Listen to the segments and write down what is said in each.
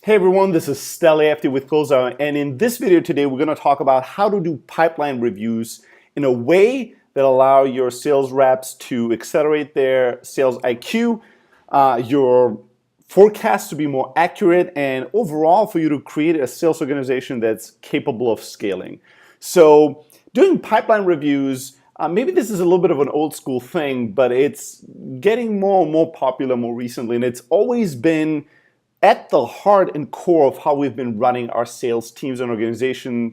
Hey everyone, this is Stella Afti with Closeout, and in this video today we're going to talk about how to do pipeline reviews in a way that allow your sales reps to accelerate their sales IQ, your forecasts to be more accurate, and overall for you to create a sales organization that's capable of scaling. So doing pipeline reviews, maybe this is a little bit of an old school thing, but it's getting more and more popular more recently, and it's always been at the heart and core of how we've been running our sales teams and organization,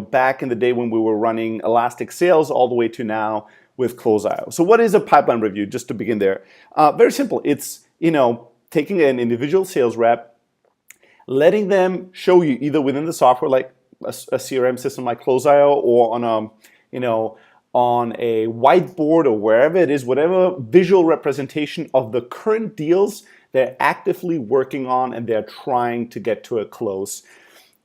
back in the day when we were running Elastic Sales all the way to now with Close.io. So what is a pipeline review? Just to begin there. Very simple. It's, taking an individual sales rep, letting them show you either within the software like a CRM system like Close.io or on a whiteboard or wherever it is, whatever visual representation of the current deals they're actively working on and they're trying to get to a close.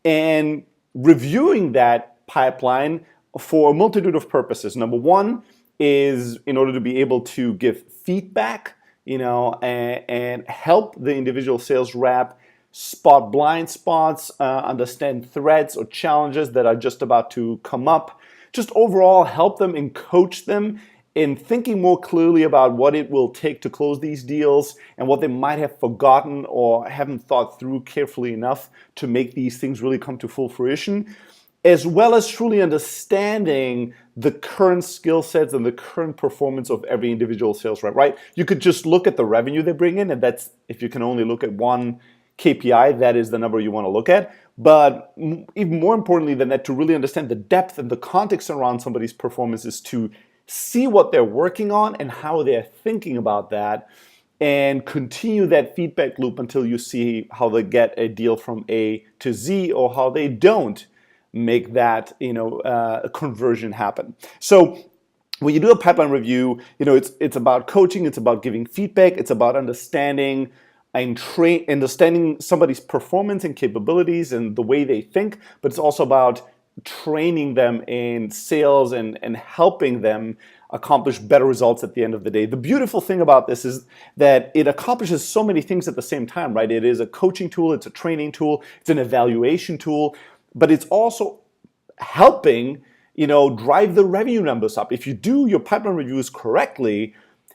And reviewing that pipeline for a multitude of purposes. Number one is in order to be able to give feedback, and help the individual sales rep spot blind spots, understand threats or challenges that are just about to come up. Just overall help them and coach them in thinking more clearly about what it will take to close these deals and what they might have forgotten or haven't thought through carefully enough to make these things really come to full fruition, as well as truly understanding the current skill sets and the current performance of every individual sales rep, right? You could just look at the revenue they bring in, and that's, if you can only look at one KPI, that is the number you want to look at. But even more importantly than that, to really understand the depth and the context around somebody's performance is to see what they're working on and how they're thinking about that, and continue that feedback loop until you see how they get a deal from A to Z or how they don't make that conversion happen. So when you do a pipeline review, it's about coaching, it's about giving feedback, it's about understanding understanding somebody's performance and capabilities and the way they think, but it's also about training them in sales and helping them accomplish better results at the end of the day. The beautiful thing about this is that it accomplishes so many things at the same time, right? It is a coaching tool, it's a training tool, it's an evaluation tool, but it's also helping, drive the revenue numbers up. If you do your pipeline reviews correctly,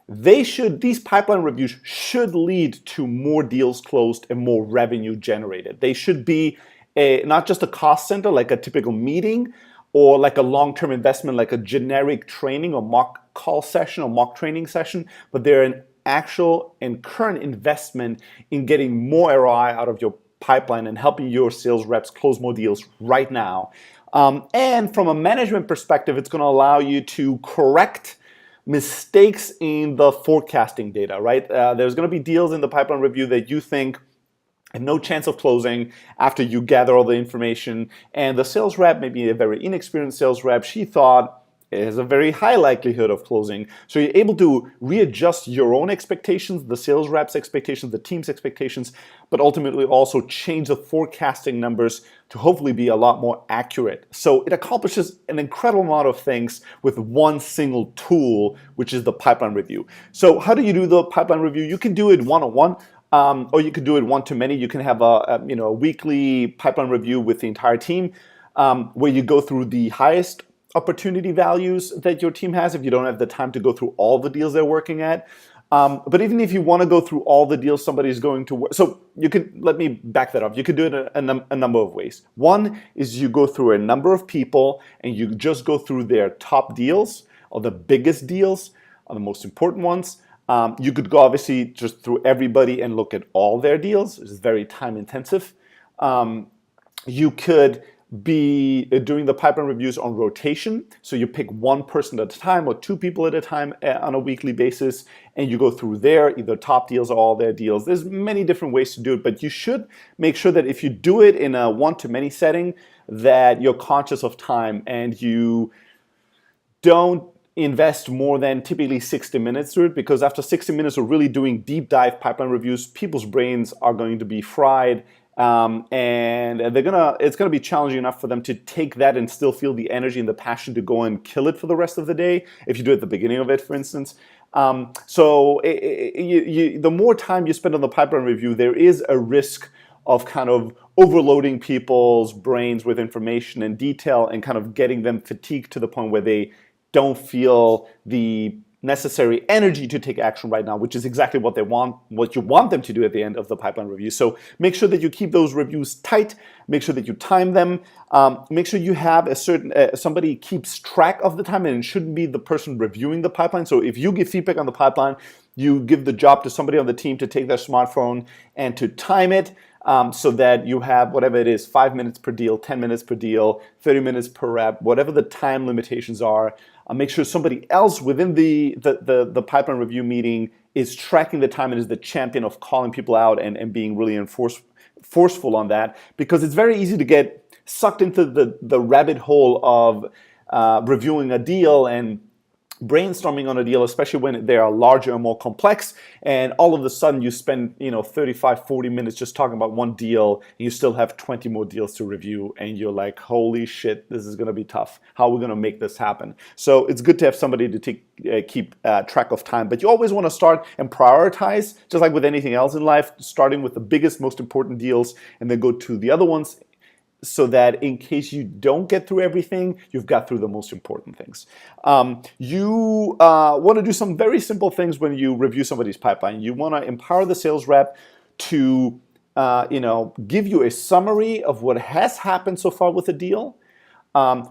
these pipeline reviews should lead to more deals closed and more revenue generated. They should be not just a cost center like a typical meeting or like a long-term investment like a generic training or mock call session or mock training session, but they're an actual and current investment in getting more ROI out of your pipeline and helping your sales reps close more deals right now. And from a management perspective, it's going to allow you to correct mistakes in the forecasting data, right? There's going to be deals in the pipeline review that you think have no chance of closing after you gather all the information. And the sales rep, maybe a very inexperienced sales rep, she thought it has a very high likelihood of closing. So you're able to readjust your own expectations, the sales rep's expectations, the team's expectations, but ultimately also change the forecasting numbers to hopefully be a lot more accurate. So it accomplishes an incredible amount of things with one single tool, which is the pipeline review. So how do you do the pipeline review? You can do it one-on-one. Or you could do it one-to-many. You can have a weekly pipeline review with the entire team, where you go through the highest opportunity values that your team has if you don't have the time to go through all the deals they're working at. But even if you want to go through all the deals somebody's going to work, so you could, let me back that up. You could do it a number of ways. One is you go through a number of people and you just go through their top deals or the biggest deals or the most important ones. You could go obviously just through everybody and look at all their deals. It's very time intensive. You could be doing the pipeline reviews on rotation. So you pick one person at a time or two people at a time on a weekly basis, and you go through their either top deals or all their deals. There's many different ways to do it, but you should make sure that if you do it in a one-to-many setting, that you're conscious of time and you don't invest more than typically 60 minutes through it, because after 60 minutes of really doing deep dive pipeline reviews, people's brains are going to be fried, and it's gonna be challenging enough for them to take that and still feel the energy and the passion to go and kill it for the rest of the day if you do it at the beginning of it, for instance. The more time you spend on the pipeline review, there is a risk of kind of overloading people's brains with information and detail and kind of getting them fatigued to the point where they don't feel the necessary energy to take action right now, which is exactly what they want, what you want them to do at the end of the pipeline review. So make sure that you keep those reviews tight. Make sure that you time them. Make sure you have a certain somebody keeps track of the time, and it shouldn't be the person reviewing the pipeline. So if you give feedback on the pipeline, you give the job to somebody on the team to take their smartphone and to time it. So that you have whatever it is, 5 minutes per deal, 10 minutes per deal, 30 minutes per rep, whatever the time limitations are. Make sure somebody else within the pipeline review meeting is tracking the time and is the champion of calling people out and being really forceful on that, because it's very easy to get sucked into the rabbit hole of reviewing a deal and brainstorming on a deal, especially when they are larger and more complex, and all of a sudden you spend 35, 40 minutes just talking about one deal, and you still have 20 more deals to review, and you're like, holy shit, this is going to be tough. How are we going to make this happen? So it's good to have somebody to keep track of time, but you always want to start and prioritize, just like with anything else in life, starting with the biggest, most important deals, and then go to the other ones, so that in case you don't get through everything, you've got through the most important things. You want to do some very simple things when you review somebody's pipeline. You want to empower the sales rep to give you a summary of what has happened so far with the deal.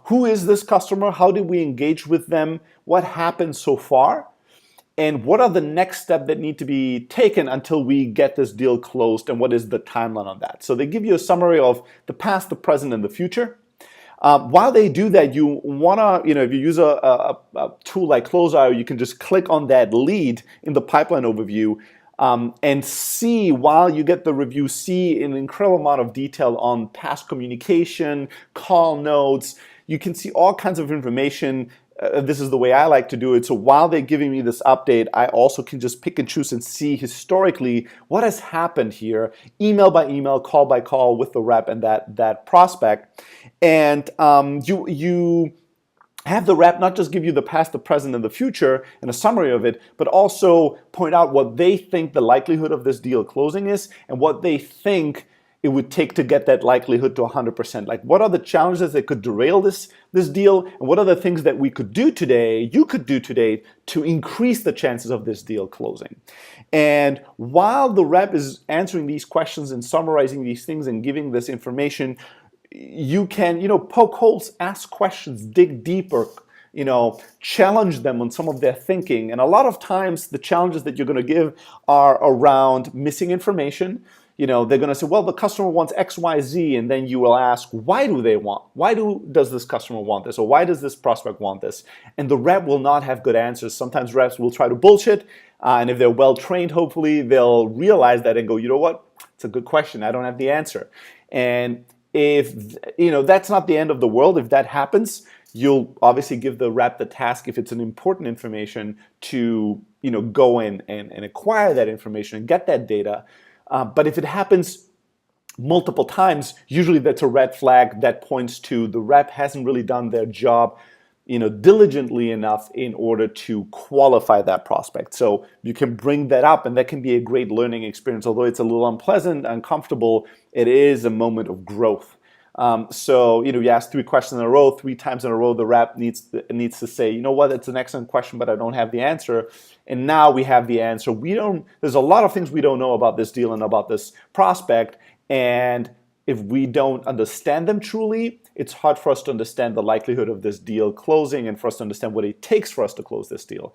Who is this customer? How did we engage with them? What happened so far? And what are the next steps that need to be taken until we get this deal closed, and what is the timeline on that? So they give you a summary of the past, the present, and the future. While they do that, you want to, if you use a tool like Close.io, you can just click on that lead in the pipeline overview and see, while you get the review, see an incredible amount of detail on past communication, call notes. You can see all kinds of information. This is the way I like to do it. So while they're giving me this update, I also can just pick and choose and see historically what has happened here, email by email, call by call with the rep and that prospect. And you have the rep not just give you the past, the present, and the future and a summary of it, but also point out what they think the likelihood of this deal closing is and what they think it would take to get that likelihood to 100%. Like, what are the challenges that could derail this deal, and what are the things that we could do today, you could do today, to increase the chances of this deal closing. And while the rep is answering these questions and summarizing these things and giving this information, you can, poke holes, ask questions, dig deeper, challenge them on some of their thinking. And a lot of times the challenges that you're going to give are around missing information. They're going to say, well, the customer wants X, Y, Z, and then you will ask, why does this customer want this, or why does this prospect want this? And the rep will not have good answers. Sometimes reps will try to bullshit, and if they're well trained, hopefully they'll realize that and go, you know what, it's a good question, I don't have the answer. And if that's not the end of the world, if that happens, you'll obviously give the rep the task, if it's an important information, to go in and acquire that information and get that data. But if it happens multiple times, usually that's a red flag that points to the rep hasn't really done their job, diligently enough in order to qualify that prospect. So you can bring that up, and that can be a great learning experience. Although it's a little unpleasant, uncomfortable, it is a moment of growth. So you ask 3 questions in a row, 3 times in a row, the rep needs to say, you know what, it's an excellent question, but I don't have the answer. And now we have the answer. There's a lot of things we don't know about this deal and about this prospect. And if we don't understand them truly, it's hard for us to understand the likelihood of this deal closing and for us to understand what it takes for us to close this deal.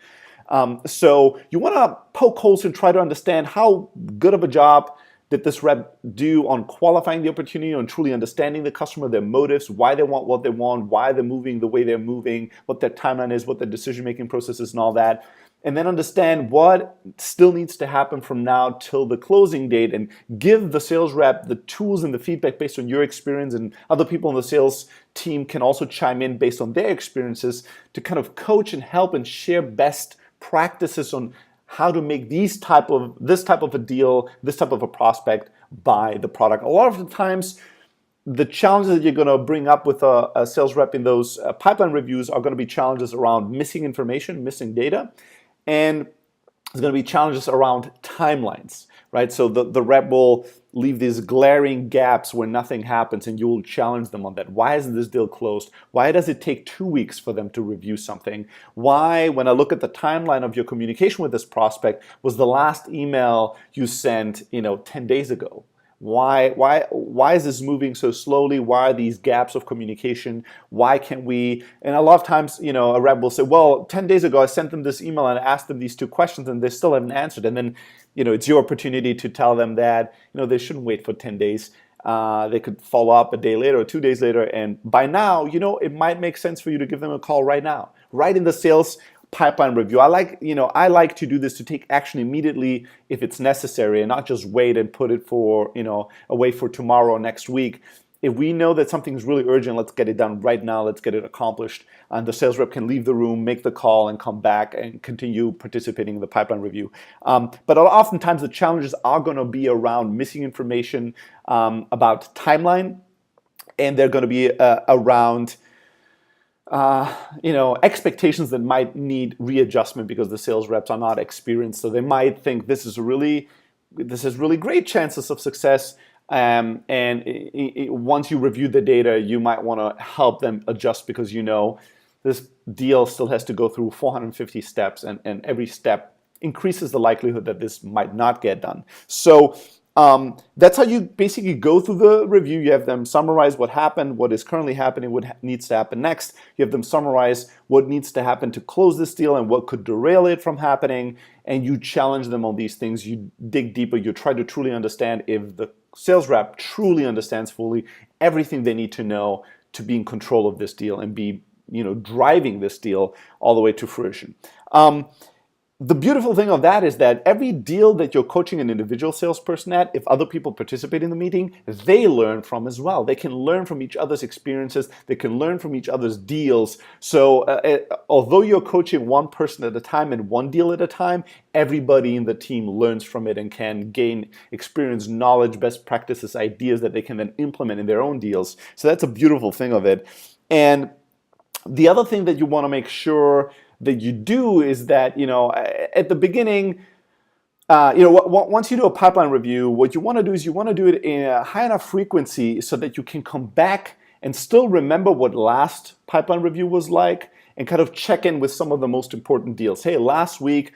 So you want to poke holes and try to understand how good of a job did this rep do on qualifying the opportunity, on truly understanding the customer, their motives, why they want what they want, why they're moving the way they're moving, what their timeline is, what their decision-making process is, and all that. And then understand what still needs to happen from now till the closing date, and give the sales rep the tools and the feedback based on your experience, and other people on the sales team can also chime in based on their experiences to kind of coach and help and share best practices on how to make this type of a deal, this type of a prospect buy the product. A lot of the times, the challenges that you're going to bring up with a sales rep in those pipeline reviews are going to be challenges around missing information, missing data, and there's going to be challenges around timelines, right? So the rep will leave these glaring gaps where nothing happens, and you will challenge them on that. Why isn't this deal closed? Why does it take 2 weeks for them to review something? Why, when I look at the timeline of your communication with this prospect, was the last email you sent, 10 days ago? Why is this moving so slowly? Why are these gaps of communication? Why can't we? And a lot of times, a rep will say, well, 10 days ago, I sent them this email and asked them these 2 questions and they still haven't answered. And then, it's your opportunity to tell them that, they shouldn't wait for 10 days. They could follow up a day later or 2 days later. And by now, it might make sense for you to give them a call right now, right in the sales pipeline review. I like to do this, to take action immediately if it's necessary and not just wait and put it for, away for tomorrow or next week. If we know that something's really urgent, let's get it done right now. Let's get it accomplished. And the sales rep can leave the room, make the call, and come back and continue participating in the pipeline review. But oftentimes the challenges are going to be around missing information about timeline, and they're going to be around expectations that might need readjustment because the sales reps are not experienced. So they might think this has really great chances of success. And once you review the data, you might want to help them adjust because this deal still has to go through 450 steps, and every step increases the likelihood that this might not get done. So that's how you basically go through the review. You have them summarize what happened, what is currently happening, what needs to happen next. You have them summarize what needs to happen to close this deal and what could derail it from happening. And you challenge them on these things. You dig deeper. You try to truly understand if the sales rep truly understands fully everything they need to know to be in control of this deal and be, driving this deal all the way to fruition. The beautiful thing of that is that every deal that you're coaching an individual salesperson at, if other people participate in the meeting, they learn from as well. They can learn from each other's experiences. They can learn from each other's deals. So although you're coaching one person at a time and one deal at a time, everybody in the team learns from it and can gain experience, knowledge, best practices, ideas that they can then implement in their own deals. So that's a beautiful thing of it. And the other thing that you want to make sure that you do is that, at the beginning, once you do a pipeline review, what you want to do is you want to do it in a high enough frequency so that you can come back and still remember what last pipeline review was like and kind of check in with some of the most important deals. Hey, last week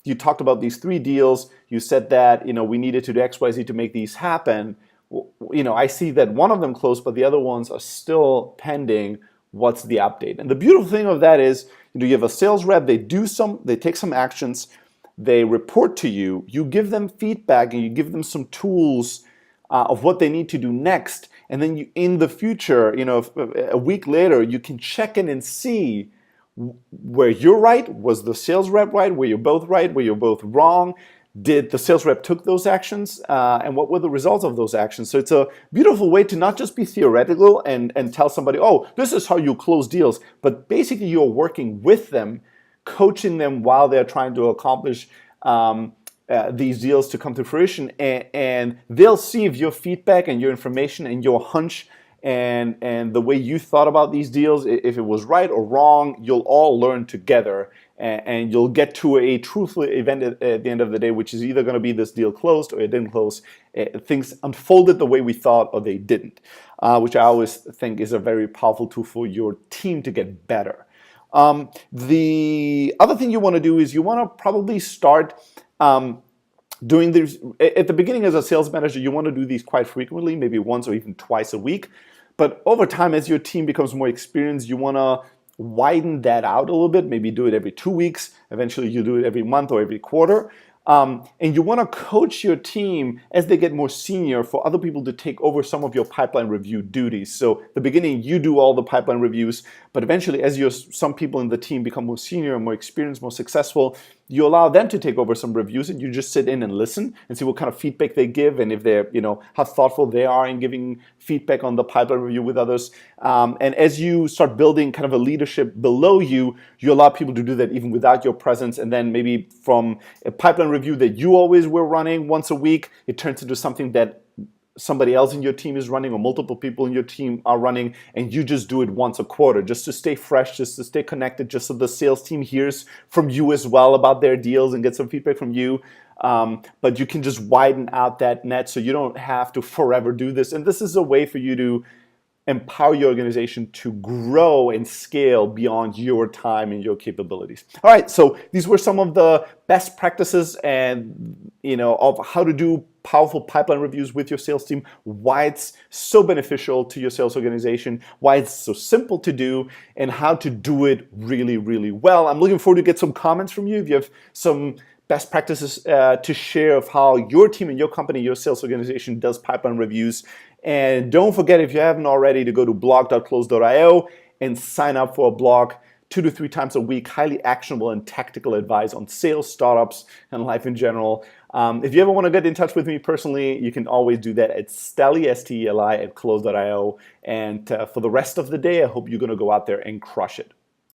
you talked about these 3 deals. You said that, we needed to do X, Y, Z to make these happen. I see that one of them closed, but the other ones are still pending. What's the update? And the beautiful thing of that is, you have a sales rep, they take some actions, they report to you, you give them feedback and you give them some tools of what they need to do next. And then in the future, a week later, you can check in and see where you're right. Was the sales rep right? Were you both right? Were you both wrong? Did the sales rep took those actions and what were the results of those actions? So it's a beautiful way to not just be theoretical and tell somebody, oh, this is how you close deals, but basically you're working with them, coaching them while they're trying to accomplish these deals to come to fruition, and they'll see if your feedback and your information and your hunch and the way you thought about these deals, if it was right or wrong, you'll all learn together. And you'll get to a truthful event at the end of the day, which is either going to be this deal closed or it didn't close. Things unfolded the way we thought or they didn't, which I always think is a very powerful tool for your team to get better. The other thing you want to do is you want to probably start doing these. At the beginning as a sales manager, you want to do these quite frequently, maybe once or even twice a week. But over time, as your team becomes more experienced, you want to widen that out a little bit, maybe do it every 2 weeks. Eventually you do it every month or every quarter. And you want to coach your team as they get more senior for other people to take over some of your pipeline review duties. So at the beginning, you do all the pipeline reviews, but eventually as some people in the team become more senior, more experienced, more successful, you allow them to take over some reviews and you just sit in and listen and see what kind of feedback they give and if they're, how thoughtful they are in giving feedback on the pipeline review with others. And as you start building kind of a leadership below you, you allow people to do that even without your presence. And then maybe from a pipeline review that you always were running once a week, it turns into something that somebody else in your team is running or multiple people in your team are running, and you just do it once a quarter just to stay fresh, just to stay connected, just so the sales team hears from you as well about their deals and get some feedback from you. but you can just widen out that net so you don't have to forever do this. And this is a way for you to empower your organization to grow and scale beyond your time and your capabilities. All right, so these were some of the best practices and of how to do powerful pipeline reviews with your sales team, why it's so beneficial to your sales organization, why it's so simple to do, and how to do it really, really well. I'm looking forward to get some comments from you if you have some best practices to share of how your team and your company, your sales organization does pipeline reviews. And don't forget, if you haven't already, to go to blog.close.io and sign up for a blog 2 to 3 times a week, highly actionable and tactical advice on sales, startups, and life in general. If you ever want to get in touch with me personally, you can always do that at Steli, S-T-E-L-I, at close.io. And for the rest of the day, I hope you're going to go out there and crush it.